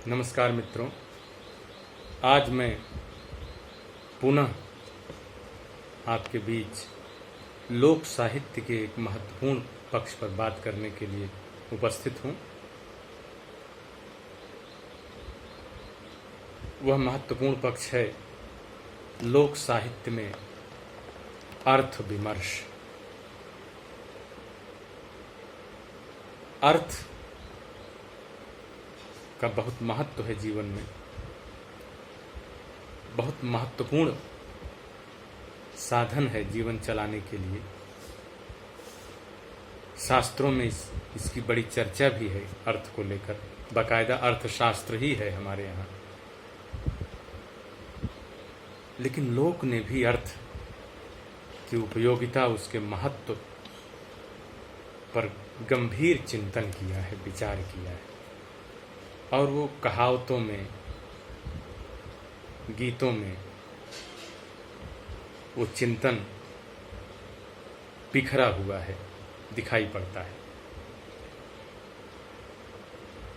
नमस्कार मित्रों, आज मैं पुनः आपके बीच लोक साहित्य के एक महत्वपूर्ण पक्ष पर बात करने के लिए उपस्थित हूँ। वह महत्वपूर्ण पक्ष है लोक साहित्य में अर्थ विमर्श। अर्थ का बहुत महत्व है जीवन में, बहुत महत्वपूर्ण साधन है जीवन चलाने के लिए। शास्त्रों में इसकी बड़ी चर्चा भी है अर्थ को लेकर, बाकायदा अर्थशास्त्र ही है हमारे यहाँ। लेकिन लोक ने भी अर्थ की उपयोगिता, उसके महत्व पर गंभीर चिंतन किया है, विचार किया है, और वो कहावतों में, गीतों में वो चिंतन बिखरा हुआ है, दिखाई पड़ता है।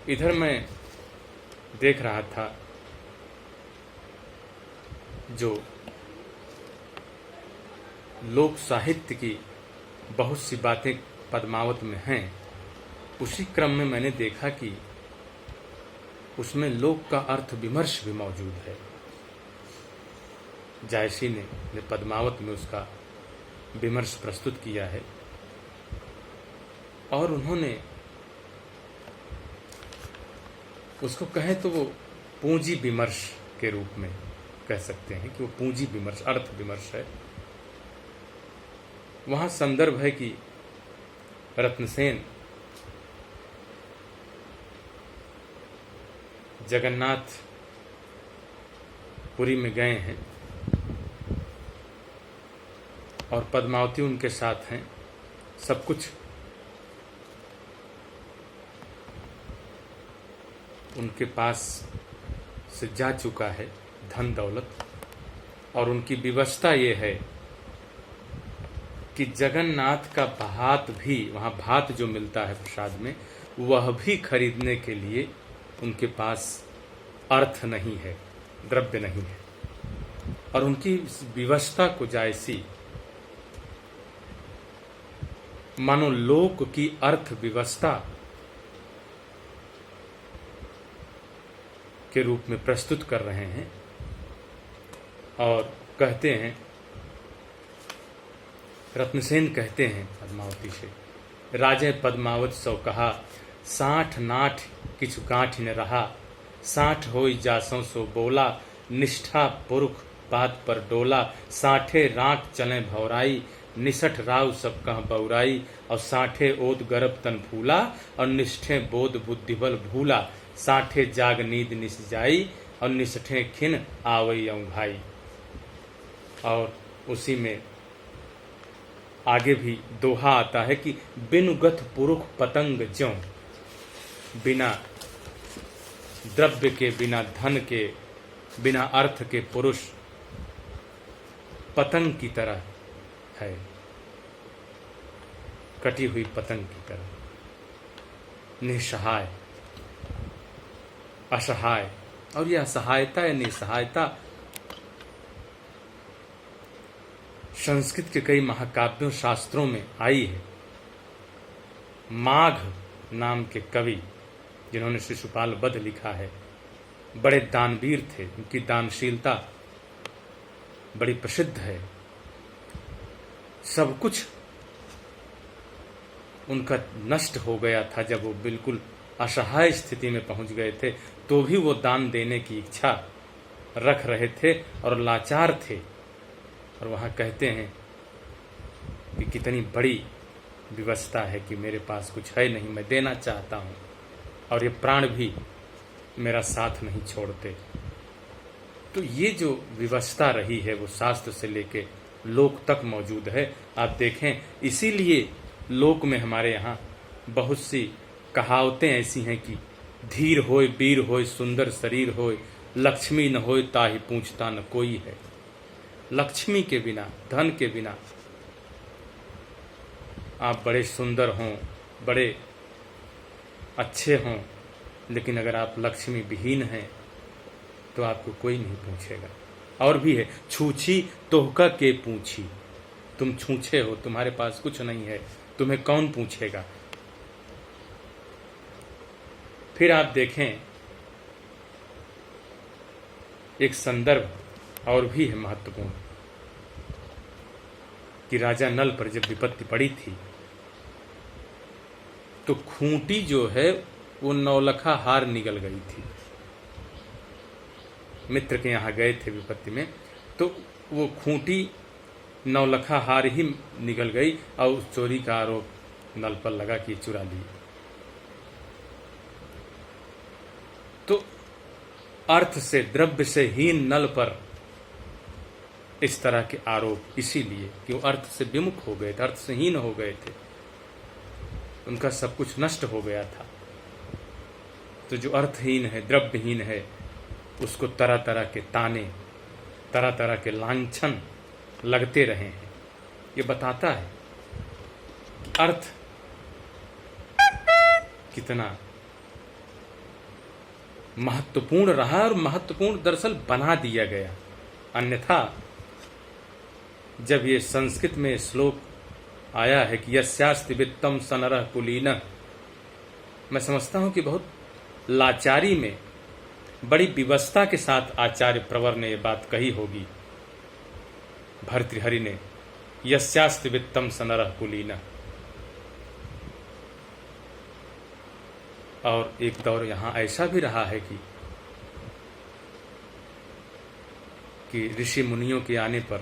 इधर मैं देख रहा था जो लोक साहित्य की बहुत सी बातें पद्मावत में हैं, उसी क्रम में मैंने देखा कि उसमें लोक का अर्थ विमर्श भी मौजूद है। जायसी ने पद्मावत में उसका विमर्श प्रस्तुत किया है, और उन्होंने उसको कहें तो वो पूंजी विमर्श के रूप में कह सकते हैं कि वो पूंजी विमर्श, अर्थ विमर्श है। वहां संदर्भ है कि रत्नसेन जगन्नाथ पुरी में गए हैं और पद्मावती उनके साथ हैं। सब कुछ उनके पास से जा चुका है, धन दौलत, और उनकी व्यवस्था ये है कि जगन्नाथ का भात भी, वहाँ भात जो मिलता है प्रसाद में, वह भी खरीदने के लिए उनके पास अर्थ नहीं है, द्रव्य नहीं है। और उनकी इस व्यवस्था को जायसी मानो लोक की अर्थव्यवस्था के रूप में प्रस्तुत कर रहे हैं, और कहते हैं, रत्नसेन कहते हैं पद्मावती से, राजे पद्मावत सो कहा, 60 नाठ किछु गांठ न रहा, 60 होई जासों सो बोला, निष्ठा पुरुख बात पर डोला, 60 राख चले भौराई, 69 राव सब कह बौराई, और 60 ओद गर्भ तन फूला, और 69 बोध बुद्धि बल भूला, 60 जाग नींद निस जाई, और 69 खिन आवई अऊं भाई। और उसी में आगे भी दोहा आता है कि बिनु गथ पुरुष पतंग ज्यों, बिना द्रव्य के, बिना धन के, बिना अर्थ के पुरुष पतंग की तरह है, कटी हुई पतंग की तरह, निसहाय, असहाय। और यह असहायता या निसहायता संस्कृत के कई महाकाव्यों, शास्त्रों में आई है। माघ नाम के कवि, जिन्होंने शिशुपाल वध लिखा है, बड़े दानवीर थे, उनकी दानशीलता बड़ी प्रसिद्ध है। सब कुछ उनका नष्ट हो गया था जब वो बिल्कुल असहाय स्थिति में पहुंच गए थे, तो भी वो दान देने की इच्छा रख रहे थे और लाचार थे। और वहां कहते हैं कि कितनी बड़ी व्यवस्था है कि मेरे पास कुछ है नहीं, मैं देना चाहता हूं, और ये प्राण भी मेरा साथ नहीं छोड़ते। तो ये जो व्यवस्था रही है वो शास्त्र से लेके लोक तक मौजूद है। आप देखें, इसीलिए लोक में हमारे यहाँ बहुत सी कहावतें ऐसी हैं कि धीर होय वीर होय सुंदर शरीर होय, लक्ष्मी न होय ताहि पूछता न कोई है। लक्ष्मी के बिना, धन के बिना आप बड़े सुंदर हों, बड़े अच्छे हों, लेकिन अगर आप लक्ष्मी विहीन हैं तो आपको कोई नहीं पूछेगा। और भी है, छूछी तोहका के पूछी, तुम छूछे हो, तुम्हारे पास कुछ नहीं है, तुम्हें कौन पूछेगा। फिर आप देखें एक संदर्भ और भी है महत्वपूर्ण, कि राजा नल पर जब विपत्ति पड़ी थी तो खूंटी जो है वो 9 लखा हार निकल गई थी। मित्र के यहाँ गए थे विपत्ति में, तो वो खूंटी 9 लखा हार ही निकल गई और उस चोरी का आरोप नल पर लगा कि चुरा ली। तो अर्थ से, द्रव्य से हीन नल पर इस तरह के आरोप इसीलिए कि वो अर्थ से विमुख हो गए थे, अर्थ से हीन हो गए थे, उनका सब कुछ नष्ट हो गया था। तो जो अर्थहीन है, द्रव्यहीन है, उसको तरह तरह के ताने, तरह तरह के लांछन लगते रहे हैं। ये बताता है कि अर्थ कितना महत्वपूर्ण रहा और महत्वपूर्ण दरअसल बना दिया गया। अन्यथा जब ये संस्कृत में श्लोक आया है कि यस्यास्ति वित्तम स नरः कुलीनः, मैं समझता हूं कि बहुत लाचारी में, बड़ी विवशता के साथ आचार्य प्रवर ने ये बात कही होगी, भर्तृहरि ने, यस्यास्ति वित्तम स नरः कुलीनः। और एक दौर यहाँ ऐसा भी रहा है कि ऋषि मुनियों के आने पर,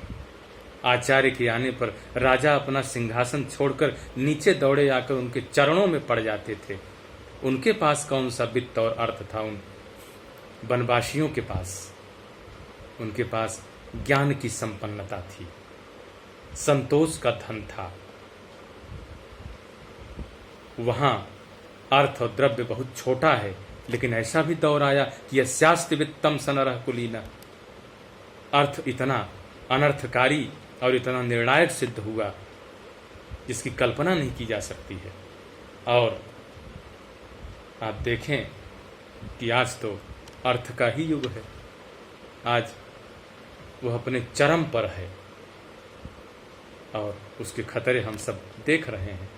आचार्य के आने पर राजा अपना सिंहासन छोड़कर नीचे दौड़े आकर उनके चरणों में पड़ जाते थे। उनके पास कौन सा वित्त और अर्थ था, उन वनवासियों के पास? उनके पास ज्ञान की संपन्नता थी, संतोष का धन था। वहां अर्थ और द्रव्य बहुत छोटा है, लेकिन ऐसा भी दौर आया कि यस्यास्ति वित्तम स नरः कुलीनः, अर्थ इतना अनर्थकारी और इतना निर्णायक सिद्ध हुआ जिसकी कल्पना नहीं की जा सकती है। और आप देखें कि आज तो अर्थ का ही युग है, आज वह अपने चरम पर है और उसके खतरे हम सब देख रहे हैं।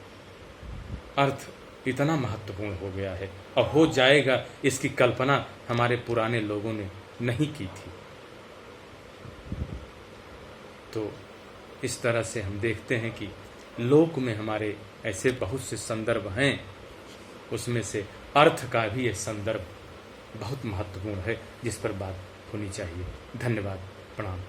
अर्थ इतना महत्वपूर्ण हो गया है और हो जाएगा, इसकी कल्पना हमारे पुराने लोगों ने नहीं की थी। तो इस तरह से हम देखते हैं कि लोक में हमारे ऐसे बहुत से संदर्भ हैं, उसमें से अर्थ का भी यह संदर्भ बहुत महत्वपूर्ण है जिस पर बात होनी चाहिए। धन्यवाद, प्रणाम।